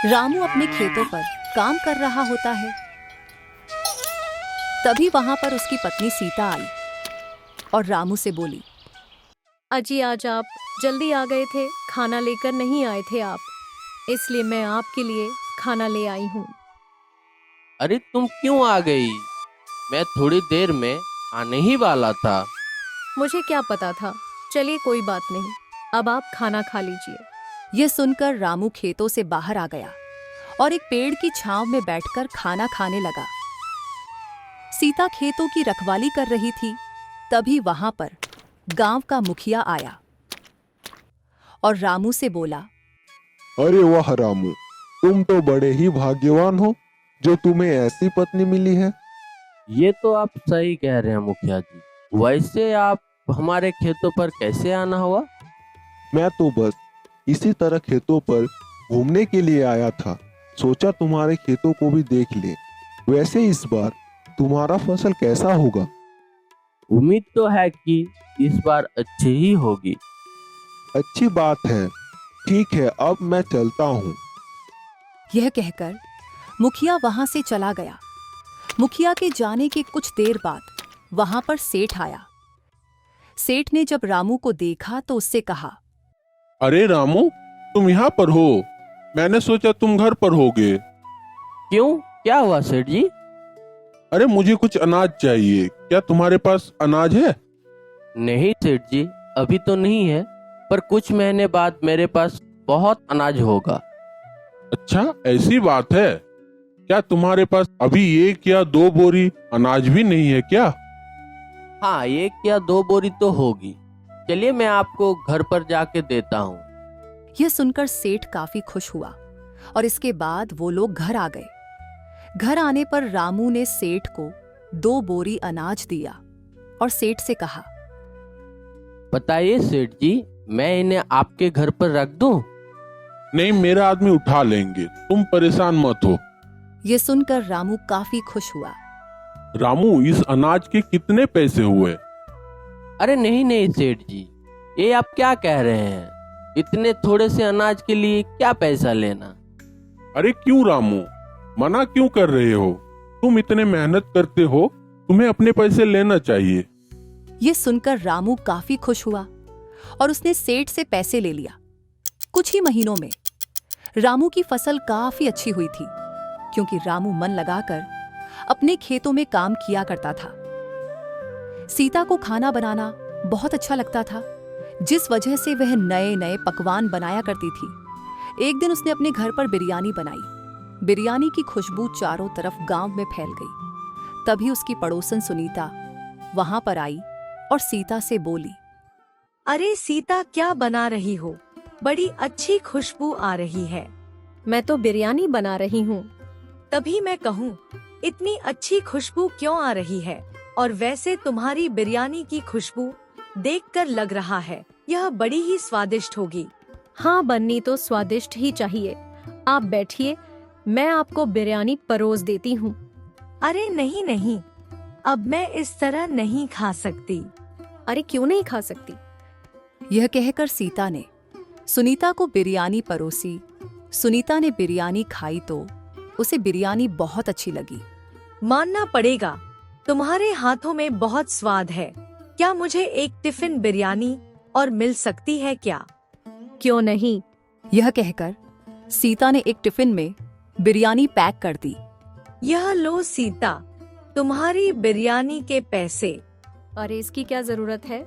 रामू अपने खेतों पर काम कर रहा होता है। तभी वहां पर उसकी पत्नी सीता आई और रामू से बोली, अजी आज आप जल्दी आ गए थे, खाना लेकर नहीं आए थे आप, इसलिए मैं आपके लिए खाना ले आई हूँ। अरे तुम क्यों आ गई? मैं थोड़ी देर में आने ही वाला था। मुझे क्या पता था। चलिए कोई बात नहीं, अब आप खाना खा लीजिए। यह सुनकर रामू खेतों से बाहर आ गया और एक पेड़ की छांव में बैठकर खाना खाने लगा। सीता खेतों की रखवाली कर रही थी। तभी वहां पर गांव का मुखिया आया और रामू से बोला, अरे वाह रामू, तुम तो बड़े ही भाग्यवान हो जो तुम्हें ऐसी पत्नी मिली है। ये तो आप सही कह रहे हैं मुखिया जी। वैसे आप हमारे खेतों पर कैसे आना हुआ? मैं तो बस इसी तरह खेतों पर घूमने के लिए आया था, सोचा तुम्हारे खेतों को भी देख ले। वैसे इस बार तुम्हारा फसल कैसा होगा? उम्मीद तो है कि इस बार अच्छी ही होगी। अच्छी बात है, ठीक है अब मैं चलता हूँ। यह कहकर मुखिया वहां से चला गया। मुखिया के जाने के कुछ देर बाद वहां पर सेठ आया। सेठ ने जब रामू को देखा तो उससे कहा, अरे रामू, तुम यहाँ पर हो? मैंने सोचा तुम घर पर होगे। क्यों, क्या हुआ सेठ जी? अरे मुझे कुछ अनाज चाहिए, क्या तुम्हारे पास अनाज है? नहीं सेठ जी, अभी तो नहीं है, पर कुछ महीने बाद मेरे पास बहुत अनाज होगा। अच्छा ऐसी बात है क्या? तुम्हारे पास अभी 1 या 2 बोरी अनाज भी नहीं है क्या? हाँ, 1 या 2 बोरी तो होगी। चलिए मैं आपको घर पर जाके देता हूँ। यह सुनकर सेठ काफी खुश हुआ और इसके बाद वो लोग घर आ गए। घर आने पर रामू ने सेठ को 2 बोरी अनाज दिया और सेठ से कहा, बताइए सेठ जी, मैं इन्हें आपके घर पर रख दूं? नहीं, मेरा आदमी उठा लेंगे, तुम परेशान मत हो। यह सुनकर रामू काफी खुश हुआ। रामू, इस अनाज के कितने पैसे हुए? अरे नहीं नहीं सेठ जी, ये आप क्या कह रहे हैं? इतने थोड़े से अनाज के लिए क्या पैसा लेना? अरे क्यों रामू, मना क्यों कर रहे हो? तुम इतने मेहनत करते हो, तुम्हें अपने पैसे लेना चाहिए। यह सुनकर रामू काफी खुश हुआ और उसने सेठ से पैसे ले लिया। कुछ ही महीनों में रामू की फसल काफी अच्छी हुई थी, क्योंकि रामू मन लगाकर अपने खेतों में काम किया करता था। सीता को खाना बनाना बहुत अच्छा लगता था, जिस वजह से वह नए नए पकवान बनाया करती थी। एक दिन उसने अपने घर पर बिरयानी बनाई। बिरयानी की खुशबू चारों तरफ गांव में फैल गई। तभी उसकी पड़ोसन सुनीता वहां पर आई और सीता से बोली, अरे सीता, क्या बना रही हो? बड़ी अच्छी खुशबू आ रही है। मैं तो बिरयानी बना रही हूँ। तभी मैं कहूँ, इतनी अच्छी खुशबू क्यों आ रही है? और वैसे तुम्हारी बिरयानी की खुशबू देखकर लग रहा है यह बड़ी ही स्वादिष्ट होगी। हाँ, बननी तो स्वादिष्ट ही चाहिए। आप बैठिए, मैं आपको बिरयानी परोस देती हूँ। अरे नहीं नहीं, अब मैं इस तरह नहीं खा सकती। अरे क्यों नहीं खा सकती? यह कहकर सीता ने सुनीता को बिरयानी परोसी। सुनीता ने बिरयानी खाई तो उसे बिरयानी बहुत अच्छी लगी। मानना पड़ेगा, तुम्हारे हाथों में बहुत स्वाद है। क्या मुझे एक टिफिन बिरयानी और मिल सकती है क्या? क्यों नहीं? यह कहकर सीता ने एक टिफिन में बिरयानी पैक कर दी। यह लो सीता, तुम्हारी बिरयानी के पैसे। अरे इसकी क्या जरूरत है?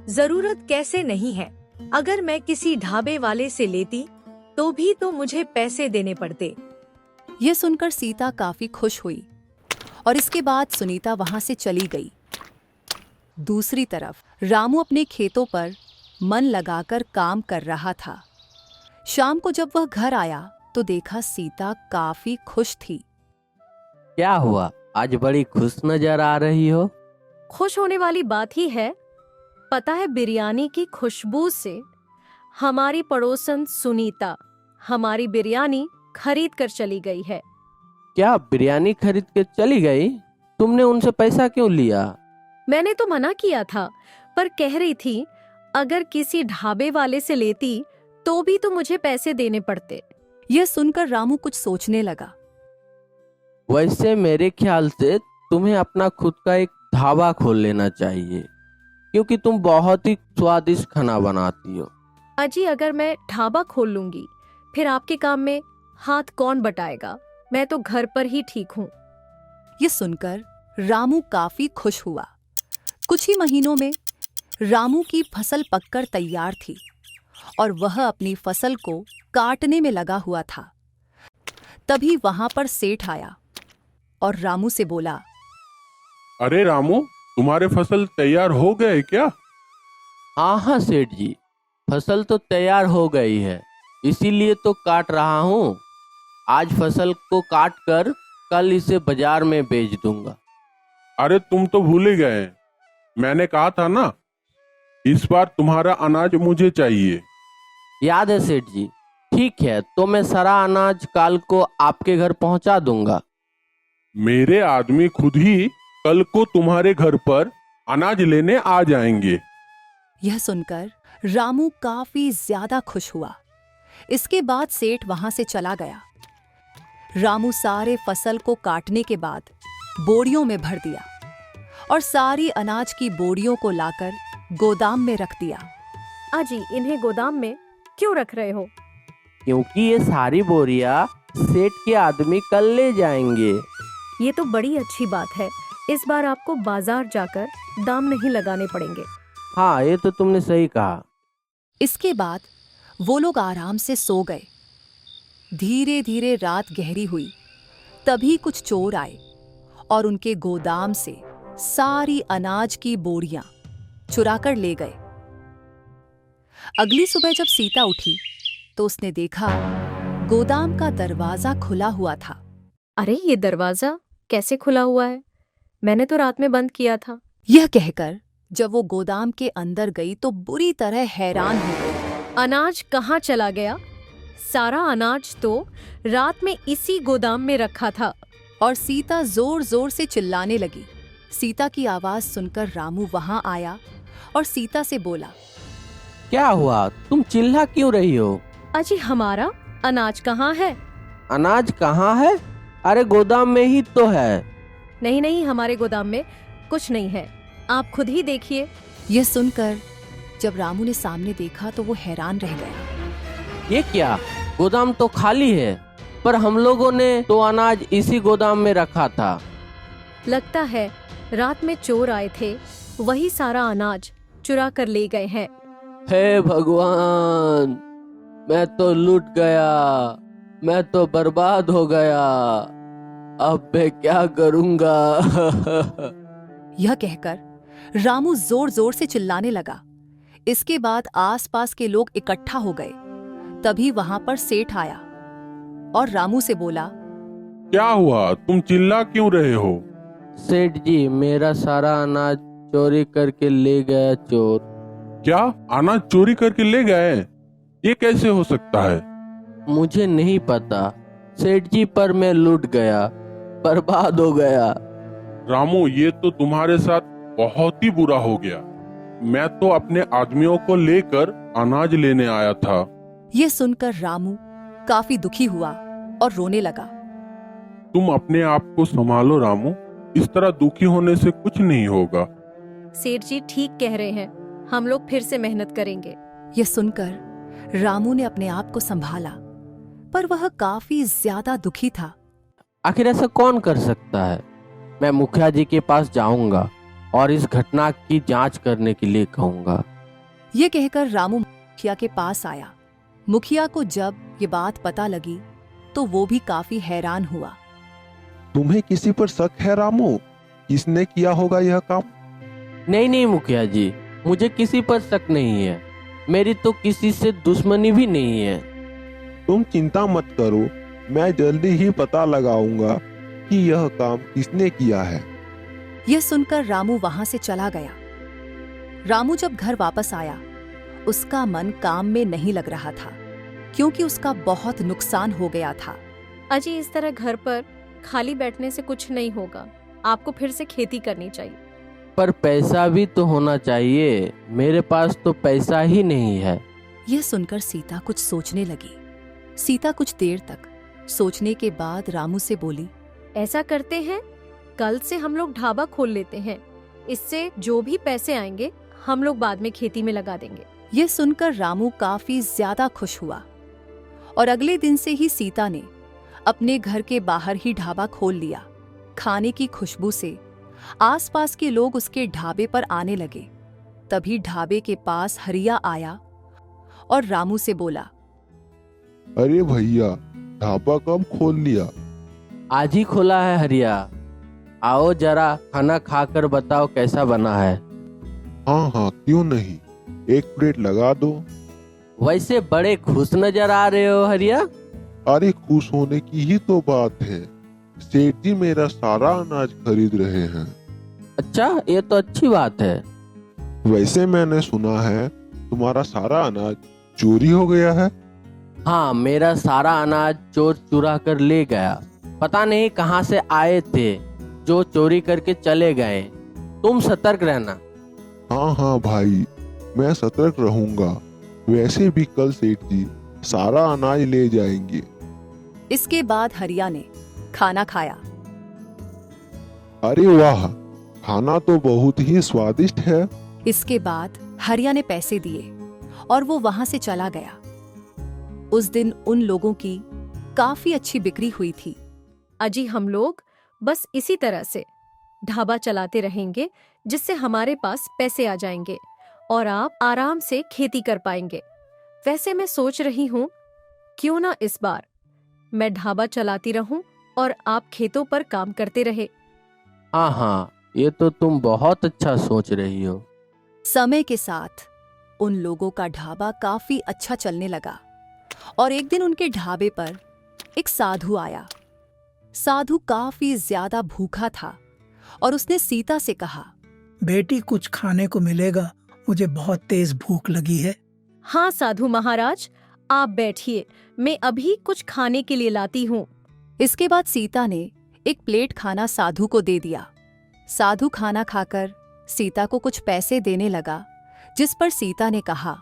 जरूरत कैसे नहीं है? अगर मैं किसी ढाबे वाले से लेती तो भी तो मुझे पैसे देने पड़ते। यह सुनकर सीता काफी खुश हुई और इसके बाद सुनीता वहां से चली गई। दूसरी तरफ रामू अपने खेतों पर मन लगाकर काम कर रहा था। शाम को जब वह घर आया तो देखा सीता काफी खुश थी। क्या हुआ, आज बड़ी खुश नजर आ रही हो? खुश होने वाली बात ही है। पता है, बिरयानी की खुशबू से हमारी पड़ोसन सुनीता हमारी बिरयानी खरीद कर चली गई है। क्या बिरयानी खरीद के चली गई? तुमने उनसे पैसा क्यों लिया? मैंने तो मना किया था, पर कह रही थी अगर किसी ढाबे वाले से लेती तो भी तो मुझे पैसे देने पड़ते। यह सुनकर रामू कुछ सोचने लगा। वैसे मेरे ख्याल से तुम्हें अपना खुद का एक ढाबा खोल लेना चाहिए, क्योंकि तुम बहुत ही स्वादिष्ट खाना बनाती हो। अजी, अगर मैं ढाबा खोल लूंगी फिर आपके काम में हाथ कौन बटाएगा? मैं तो घर पर ही ठीक हूँ। यह सुनकर रामू काफी खुश हुआ। कुछ ही महीनों में रामू की फसल पककर तैयार थी और वह अपनी फसल को काटने में लगा हुआ था। तभी वहां पर सेठ आया और रामू से बोला, अरे रामू, तुम्हारे फसल तैयार हो गए क्या? हाँ सेठ जी, फसल तो तैयार हो गई है, इसीलिए तो काट रहा हूँ। आज फसल को काट कर कल इसे बाजार में बेच दूंगा। अरे तुम तो भूल ही गए, मैंने कहा था ना, इस बार तुम्हारा अनाज मुझे चाहिए। याद है सेठ जी। ठीक है, तो मैं सारा अनाज कल को आपके घर पहुंचा दूंगा। मेरे आदमी खुद ही कल को तुम्हारे घर पर अनाज लेने आ जाएंगे। यह सुनकर रामू काफी ज्यादा खुश हुआ। इसके बाद सेठ वहां से चला गया। रामू सारे फसल को काटने के बाद बोरियों में भर दिया और सारी अनाज की बोरियों को लाकर गोदाम में रख दिया। अजी, इन्हें गोदाम में क्यों रख रहे हो? क्योंकि ये सारी बोरियां सेठ के आदमी कल ले जाएंगे। ये तो बड़ी अच्छी बात है। इस बार आपको बाजार जाकर दाम नहीं लगाने पड़ेंगे। हाँ, ये तो तुमने सही कहा। इसके बाद वो लोग आराम से सो गए। धीरे धीरे रात गहरी हुई। तभी कुछ चोर आए और उनके गोदाम से सारी अनाज की बोरियां चुराकर ले गए। अगली सुबह जब सीता उठी तो उसने देखा गोदाम का दरवाजा खुला हुआ था। अरे, ये दरवाजा कैसे खुला हुआ है? मैंने तो रात में बंद किया था। यह कहकर जब वो गोदाम के अंदर गई तो बुरी तरह हैरान हो गई। अनाज कहाँ चला गया? सारा अनाज तो रात में इसी गोदाम में रखा था। और सीता जोर जोर से चिल्लाने लगी। सीता की आवाज सुनकर रामू वहां आया और सीता से बोला, क्या हुआ? तुम चिल्ला क्यों रही हो? अजी, हमारा अनाज कहाँ है? अनाज कहाँ है? अरे गोदाम में ही तो है। नहीं नहीं, हमारे गोदाम में कुछ नहीं है, आप खुद ही देखिए। यह सुनकर जब रामू ने सामने देखा तो वो हैरान रह गया। ये क्या? गोदाम तो खाली है, पर हम लोगों ने तो अनाज इसी गोदाम में रखा था। लगता है रात में चोर आए थे, वही सारा अनाज चुरा कर ले गए हैं। हे भगवान, मैं तो लूट गया, मैं तो बर्बाद हो गया, अब मैं क्या करूंगा? यह कहकर रामू जोर जोर से चिल्लाने लगा। इसके बाद आसपास के लोग इकट्ठा हो गए। तभी वहां पर सेठ आया और रामू से बोला, क्या हुआ? तुम चिल्ला क्यों रहे हो? सेठ जी, मेरा सारा अनाज चोरी करके ले गया चोर। क्या अनाज चोरी करके ले गए? ये कैसे हो सकता है? मुझे नहीं पता सेठ जी, पर मैं लूट गया, बर्बाद हो गया। रामू, ये तो तुम्हारे साथ बहुत ही बुरा हो गया। मैं तो अपने आदमियों को लेकर अनाज लेने आया था। यह सुनकर रामू काफी दुखी हुआ और रोने लगा। तुम अपने आप को संभालो रामू, इस तरह दुखी होने से कुछ नहीं होगा। सेठ जी ठीक कह रहे हैं, हम लोग फिर से मेहनत करेंगे। यह सुनकर रामू ने अपने आप को संभाला, पर वह काफी ज्यादा दुखी था। आखिर ऐसा कौन कर सकता है? मैं मुखिया जी के पास जाऊंगा और इस घटना की जांच करने के लिए कहूंगा। यह कहकर रामू मुखिया के पास आया। मुखिया को जब ये बात पता लगी तो वो भी काफी हैरान हुआ। तुम्हें किसी पर शक है रामू? किसने किया होगा यह काम? नहीं नहीं मुखिया जी, मुझे किसी पर शक नहीं है। मेरी तो किसी से दुश्मनी भी नहीं है। तुम चिंता मत करो, मैं जल्दी ही पता लगाऊंगा कि यह काम किसने किया है। यह सुनकर रामू वहां से चला गया। रामू जब घर वापस आया, उसका मन काम में नहीं लग रहा था, क्योंकि उसका बहुत नुकसान हो गया था। अजी, इस तरह घर पर खाली बैठने से कुछ नहीं होगा, आपको फिर से खेती करनी चाहिए। पर पैसा भी तो होना चाहिए, मेरे पास तो पैसा ही नहीं है। यह सुनकर सीता कुछ सोचने लगी। सीता कुछ देर तक सोचने के बाद रामू से बोली, ऐसा करते हैं, कल से हम लोग ढाबा खोल लेते हैं। इससे जो भी पैसे आएंगे हम लोग बाद में खेती में लगा देंगे। यह सुनकर रामू काफी ज्यादा खुश हुआ और अगले दिन से ही सीता ने अपने घर के बाहर ही ढाबा खोल लिया। खाने की खुशबू से आसपास के लोग उसके ढाबे पर आने लगे। तभी ढाबे के पास हरिया आया और रामू से बोला, अरे भैया, ढाबा कब खोल लिया? आज ही खोला है हरिया, आओ जरा खाना खाकर बताओ कैसा बना है। हाँ हाँ, क्यों नहीं, एक प्लेट लगा दो। वैसे बड़े खुश नजर आ रहे हो हरिया। अरे खुश होने की ही तो बात है, सेठ जी मेरा सारा अनाज खरीद रहे हैं। अच्छा, ये तो अच्छी बात है। वैसे मैंने सुना है तुम्हारा सारा अनाज चोरी हो गया है। हाँ, मेरा सारा अनाज चोर चुरा कर ले गया। पता नहीं कहाँ से आए थे, जो चोरी करके चले गए। तुम सतर्क रहना। हाँ हाँ भाई, मैं सतर्क रहूंगा। वैसे भी कल सेठ जी सारा अनाज ले जाएंगे। इसके बाद हरिया ने खाना खाया। अरे वाह, खाना तो बहुत ही स्वादिष्ट है। इसके बाद हरिया ने पैसे दिए और वो वहां से चला गया। उस दिन उन लोगों की काफी अच्छी बिक्री हुई थी। अजी हम लोग बस इसी तरह से ढाबा चलाते रहेंगे, जिससे हमारे पास पैसे आ जाएंगे और आप आराम से खेती कर पाएंगे। वैसे मैं सोच रही हूँ, क्यों ना इस बार मैं ढाबा चलाती रहूं और आप खेतों पर काम करते रहे। हाँ हाँ, ये तो तुम बहुत अच्छा सोच रही हो। समय के साथ उन लोगों का ढाबा काफी अच्छा चलने लगा और एक दिन उनके ढाबे पर एक साधु आया। साधु काफी ज्यादा भूखा था और उसने सीता से कहा, बेटी कुछ खाने को मिलेगा, मुझे बहुत तेज भूख लगी है। हाँ साधु महाराज, आप बैठिए, मैं अभी कुछ खाने के लिए लाती हूँ। इसके बाद सीता ने एक प्लेट खाना साधु को दे दिया। साधु खाना खाकर सीता को कुछ पैसे देने लगा, जिस पर सीता ने कहा,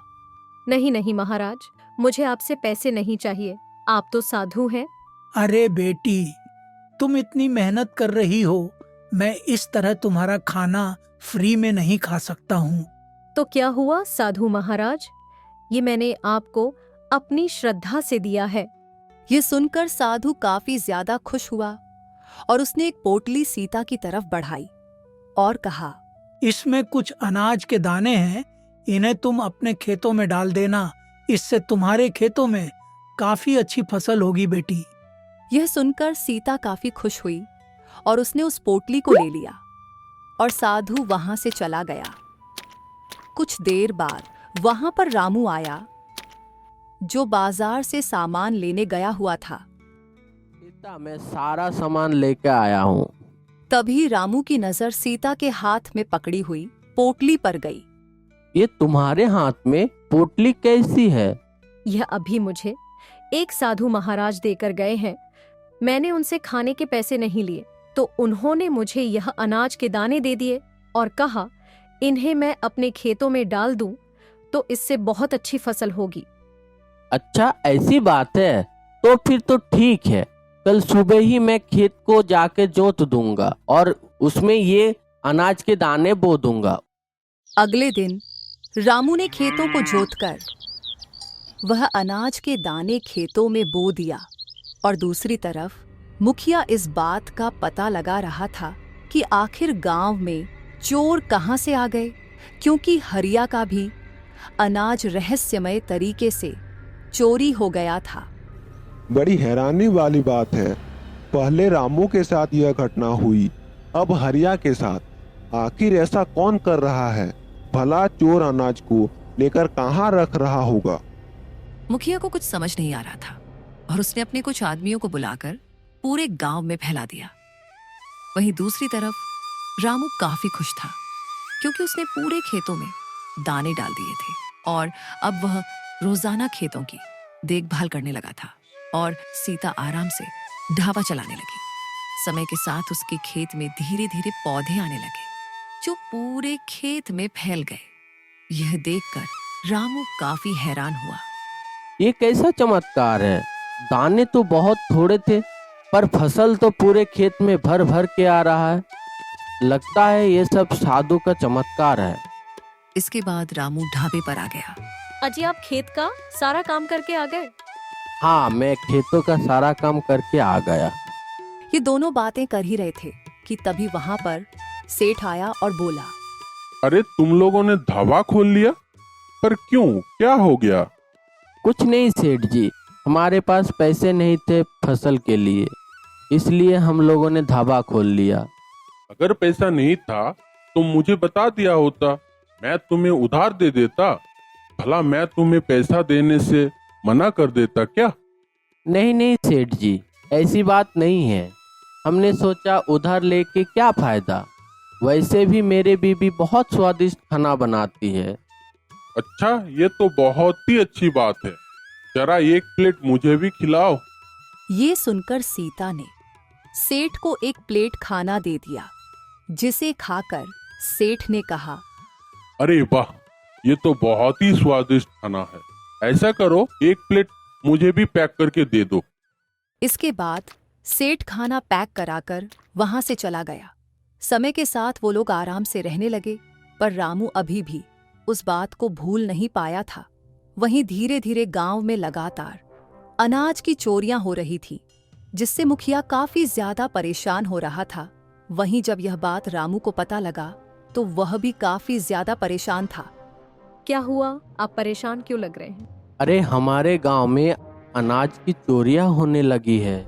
नहीं नहीं महाराज, मुझे आपसे पैसे नहीं चाहिए, आप तो साधु हैं। अरे बेटी, तुम इतनी मेहनत कर रही हो, मैं इस तरह तुम्हारा खाना फ्री में नहीं खा सकता हूँ। तो क्या हुआ साधु महाराज, ये मैंने आपको अपनी श्रद्धा से दिया है। ये सुनकर साधु काफी ज्यादा खुश हुआ और उसने एक पोटली सीता की तरफ बढ़ाई और कहा, इसमें कुछ अनाज के दाने हैं, इन्हें तुम अपने खेतों में डाल देना, इससे तुम्हारे खेतों में काफी अच्छी फसल होगी बेटी। यह सुनकर सीता काफी खुश हुई और उसने उस पोटली को ले लिया और साधु वहां से चला गया। कुछ देर बाद वहां पर रामू आया, जो बाजार से सामान लेने गया हुआ था। सीता, मैं सारा सामान लेके आया हूँ। तभी रामू की नजर सीता के हाथ में पकड़ी हुई पोटली पर गई। ये तुम्हारे हाथ में पोटली कैसी है? यह अभी मुझे एक साधु महाराज देकर गए हैं। मैंने उनसे खाने के पैसे नहीं लिए, तो उन्होंने मुझे यह अनाज के दाने दे दिए और कहा, इन्हें मैं अपने खेतों में डाल दूं तो इससे बहुत अच्छी फसल होगी। अच्छा, ऐसी बात है, तो फिर तो ठीक है। कल सुबह ही मैं खेत को जाके जोत दूंगा और उसमें ये अनाज के दाने बो दूंगा। अगले दिन रामू ने खेतों को जोतकर वह अनाज के दाने खेतों में बो दिया और दूसरी तरफ मुखिया इस बात का पता लगा रहा था कि आखिर गांव में चोर कहां से आ गए, क्योंकि हरिया का भी अनाज रहस्यमय तरीके से चोरी हो गया था। बड़ी हैरानी वाली बात है, पहले रामू के साथ यह घटना हुई, अब हरिया के साथ। आखिर ऐसा कौन कर रहा है? भला चोर अनाज को लेकर कहाँ रख रहा होगा? मुखिया को कुछ समझ नहीं आ रहा था और उसने अपने कुछ आदमियों को बुलाकर पूरे गांव में फैला दिया। वहीं दूसरी तरफ रामू काफी खुश था, क्योंकि उसने पूरे खेतों में दाने डाल दिए थे और अब वह रोजाना खेतों की देखभाल करने लगा था और सीता आराम से ढाबा चलाने लगी। समय के साथ उसके खेत में धीरे धीरे पौधे आने लगे जो पूरे खेत में फैल गए। यह देखकर रामू काफी हैरान हुआ। ये कैसा चमत्कार है? दाने तो बहुत थोड़े थे, पर फसल तो पूरे खेत में भर भर के आ रहा है। लगता है ये सब साधु का चमत्कार है। इसके बाद रामू ढाबे पर आ गया। अजी, आप खेत का सारा काम करके आ गए? हाँ, मैं खेतों का सारा काम करके आ गया। ये दोनों बातें कर ही रहे थे कि तभी वहां पर सेठ आया और बोला, अरे तुम लोगों ने ढाबा खोल लिया, पर क्यों, क्या हो गया? कुछ नहीं सेठ जी, हमारे पास पैसे नहीं थे फसल के लिए, इसलिए हम लोगों ने ढाबा खोल लिया। अगर पैसा नहीं था तो मुझे बता दिया होता, मैं तुम्हें उधार दे देता। भला मैं तुम्हें पैसा देने से मना कर देता क्या? नहीं नहीं सेठ जी, ऐसी बात नहीं है। हमने सोचा उधार लेके क्या फायदा, वैसे भी मेरे बीबी बहुत स्वादिष्ट खाना बनाती है। अच्छा, ये तो बहुत ही अच्छी बात है। जरा एक प्लेट मुझे भी खिलाओ। ये सुनकर सीता ने सेठ को एक प्लेट खाना दे दिया, जिसे खाकर सेठ ने कहा, अरे वाह, ये तो बहुत ही स्वादिष्ट खाना है। ऐसा करो, एक प्लेट मुझे भी पैक करके दे दो। इसके बाद सेठ खाना पैक कराकर वहां से चला गया। समय के साथ वो लोग आराम से रहने लगे, पर रामू अभी भी उस बात को भूल नहीं पाया था। वहीं धीरे धीरे गांव में लगातार अनाज की चोरियां हो रही थी, जिससे मुखिया काफी ज्यादा परेशान हो रहा था। वहीं जब यह बात रामू को पता लगा तो वह भी काफी ज्यादा परेशान था। क्या हुआ? आप परेशान क्यों लग रहे हैं? अरे हमारे गांव में अनाज की चोरियां होने लगी है।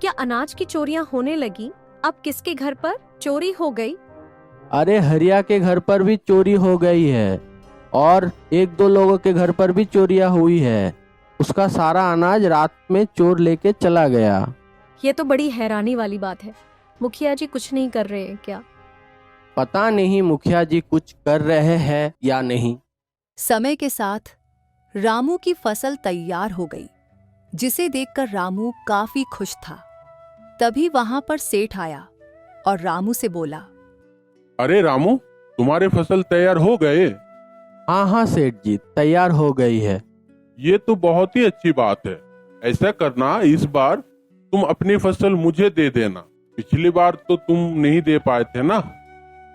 क्या अनाज की चोरियां होने लगी? अब किसके घर पर चोरी हो गई? अरे हरिया के घर पर भी चोरी हो गई है, और एक दो लोगों के घर पर भी चोरियां हुई है। उसका सारा अनाज रात में चोर लेके चला गया। ये तो बड़ी हैरानी वाली बात है। मुखिया जी कुछ नहीं कर रहे हैं क्या? पता नहीं मुखिया जी कुछ कर रहे हैं या नहीं। समय के साथ रामू की फसल तैयार हो गई, जिसे देखकर रामू काफी खुश था। तभी वहां पर सेठ आया और रामू से बोला, अरे रामू, तुम्हारे फसल तैयार हो गए? हाँ हाँ सेठ जी, तैयार हो गई है। ये तो बहुत ही अच्छी बात है। ऐसा करना, इस बार तुम अपनी फसल मुझे दे देना। पिछली बार तो तुम नहीं दे पाए थे ना।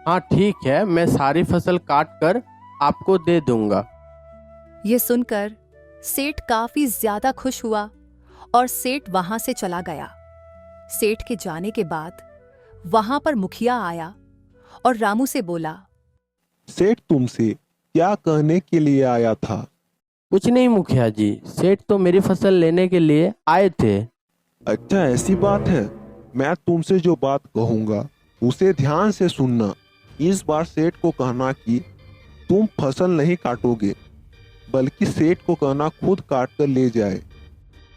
हाँ ठीक है, मैं सारी फसल काट कर आपको दे दूंगा। ये सुनकर सेठ काफी ज्यादा खुश हुआ और सेठ वहां से चला गया। सेठ के जाने के बाद वहां पर मुखिया आया और रामू से बोला, सेठ तुमसे क्या कहने के लिए आया था? कुछ नहीं मुखिया जी, सेठ तो मेरी फसल लेने के लिए आए थे। अच्छा, ऐसी बात है। मैं तुमसे जो बात कहूंगा उसे ध्यान से सुनना। इस बार सेठ को कहना कि तुम फसल नहीं काटोगे, बल्कि सेठ को कहना खुद काट कर ले जाए।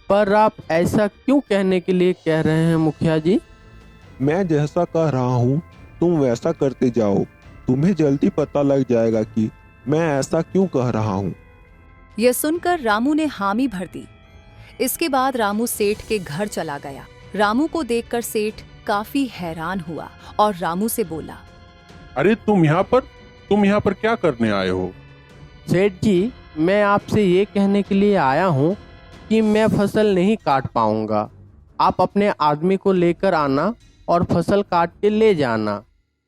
पर आप ऐसा क्यों कहने के लिए कह रहे हैं मुखिया जी? मैं जैसा कह रहा हूँ तुम वैसा करते जाओ, तुम्हें जल्दी पता लग जाएगा कि मैं ऐसा क्यों कह रहा हूँ। यह सुनकर रामू ने हामी भर दी। इसके बाद रामू सेठ के घर चला गया। रामू को देखकर सेठ काफी हैरान हुआ और रामू से बोला, अरे तुम यहाँ पर क्या करने आए हो? सेठ जी, मैं आपसे ये कहने के लिए आया हूँ कि मैं फसल नहीं काट पाऊंगा। आप अपने आदमी को लेकर आना और फसल काट के ले जाना।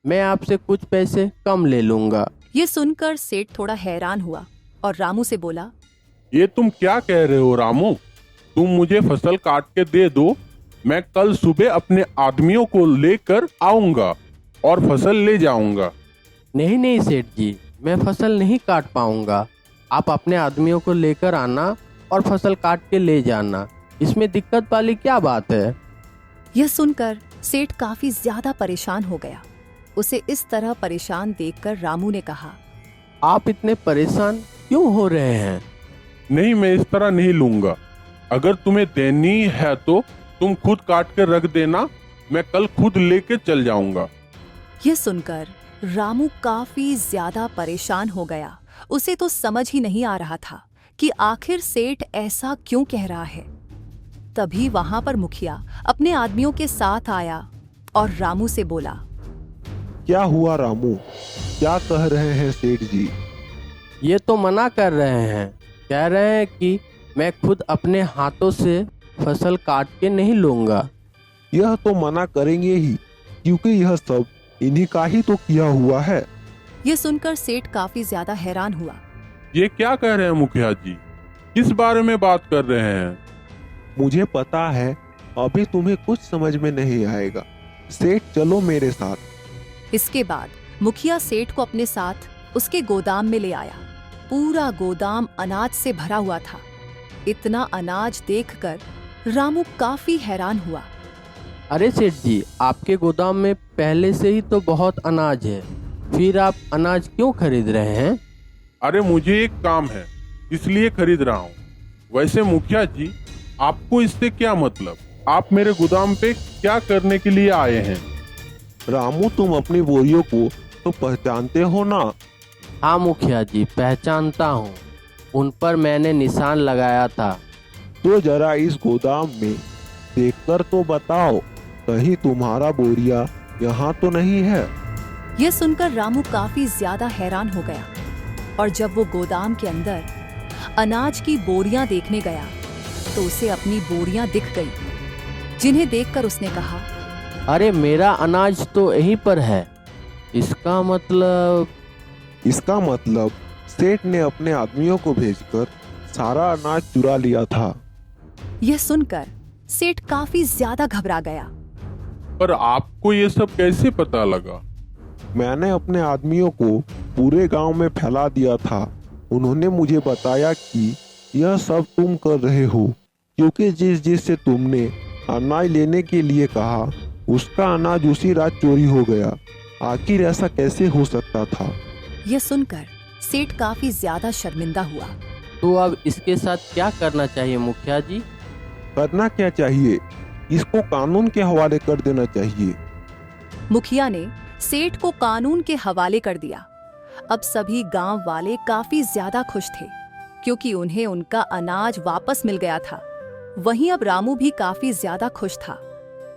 मैं आपसे कुछ पैसे कम ले लूंगा। ये सुनकर सेठ थोड़ा हैरान हुआ और रामू से बोला, ये तुम क्या कह रहे हो रामू? तुम मुझे फसल काट के दे दो, मैं कल सुबह अपने आदमियों को लेकर आऊंगा और फसल ले जाऊंगा। नहीं नहीं सेठ जी, मैं फसल नहीं काट पाऊंगा। आप अपने आदमियों को लेकर आना और फसल काट के ले जाना। इसमें दिक्कत वाली क्या बात है? यह सुनकर सेठ काफी ज्यादा परेशान हो गया। उसे इस तरह परेशान देखकर रामू ने कहा, आप इतने परेशान क्यों हो रहे हैं? नहीं, मैं इस तरह नहीं लूंगा। अगर तुम्हें देनी है तो तुम खुद काट के रख देना, मैं कल खुद लेके चल जाऊंगा। यह सुनकर रामू काफी ज्यादा परेशान हो गया। उसे तो समझ ही नहीं आ रहा था कि आखिर सेठ ऐसा क्यों कह रहा है। तभी वहां पर मुखिया अपने आदमियों के साथ आया और रामू से बोला, क्या हुआ रामू? क्या कह रहे हैं सेठ जी? ये तो मना कर रहे हैं, कह रहे हैं कि मैं खुद अपने हाथों से फसल काट के नहीं लूंगा। यह तो मना करेंगे ही, क्योंकि यह सब इन्हीं का ही तो किया हुआ है। ये सुनकर सेठ काफी ज्यादा हैरान हुआ। ये क्या कह रहे हैं मुखिया जी? किस बारे में बात कर रहे हैं? मुझे पता है, अभी तुम्हें कुछ समझ में नहीं आएगा। सेठ चलो मेरे साथ। इसके बाद मुखिया सेठ को अपने साथ उसके गोदाम में ले आया। पूरा गोदाम अनाज से भरा हुआ था। इतना अनाज देखकर रामू काफी हैरान हुआ। अरे सेठ जी, आपके गोदाम में पहले से ही तो बहुत अनाज है, फिर आप अनाज क्यों खरीद रहे हैं? अरे मुझे एक काम है, इसलिए खरीद रहा हूँ। वैसे मुखिया जी, आपको इससे क्या मतलब? आप मेरे गोदाम पे क्या करने के लिए आए हैं? रामू, तुम अपनी बोरियों को तो पहचानते हो ना? हाँ मुखिया जी, पहचानता हूँ, उन पर मैंने निशान लगाया था। तो जरा इस गोदाम में देखकर तो बताओ, कहीं तुम्हारा बोरिया यहाँ तो नहीं है? यह सुनकर रामू काफी ज्यादा हैरान हो गया और जब वो गोदाम के अंदर अनाज की बोरियां देखने गया तो उसे अपनी बोरियां दिख गई, जिन्हें देखकर उसने कहा, अरे मेरा अनाज तो यहीं पर है। इसका मतलब सेठ ने अपने आदमियों को भेजकर सारा अनाज चुरा लिया था। यह सुनकर सेठ काफी ज्यादा घबरा गया। पर आपको ये सब कैसे पता लगा? मैंने अपने आदमियों को पूरे गांव में फैला दिया था। उन्होंने मुझे बताया कि यह सब तुम कर रहे हो, क्योंकि जिस से तुमने अनाज लेने के लिए कहा उसका अनाज उसी रात चोरी हो गया। आखिर ऐसा कैसे हो सकता था? यह सुनकर सेठ काफी ज्यादा शर्मिंदा हुआ। तो अब इसके साथ क्या करना चाहिए मुखिया जी? करना क्या चाहिए? इसको कानून के हवाले कर देना चाहिए। मुखिया ने सेठ को कानून के हवाले कर दिया। अब सभी गांव वाले काफी ज्यादा खुश थे, क्योंकि उन्हें उनका अनाज वापस मिल गया था। वहीं अब रामू भी काफी ज्यादा खुश था,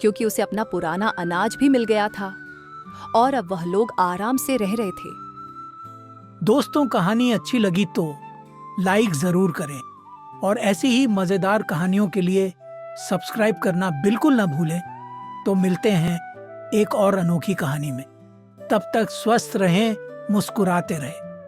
क्योंकि उसे अपना पुराना अनाज भी मिल गया था और अब वह लोग आराम से रह रहे थे। दोस्तों, कहानी अच्छी लगी तो लाइक जरूर करें और ऐसी ही मजेदार कहानियों के लिए सब्सक्राइब करना बिल्कुल ना भूलें। तो मिलते हैं एक और अनोखी कहानी में। तब तक स्वस्थ रहें, मुस्कुराते रहें।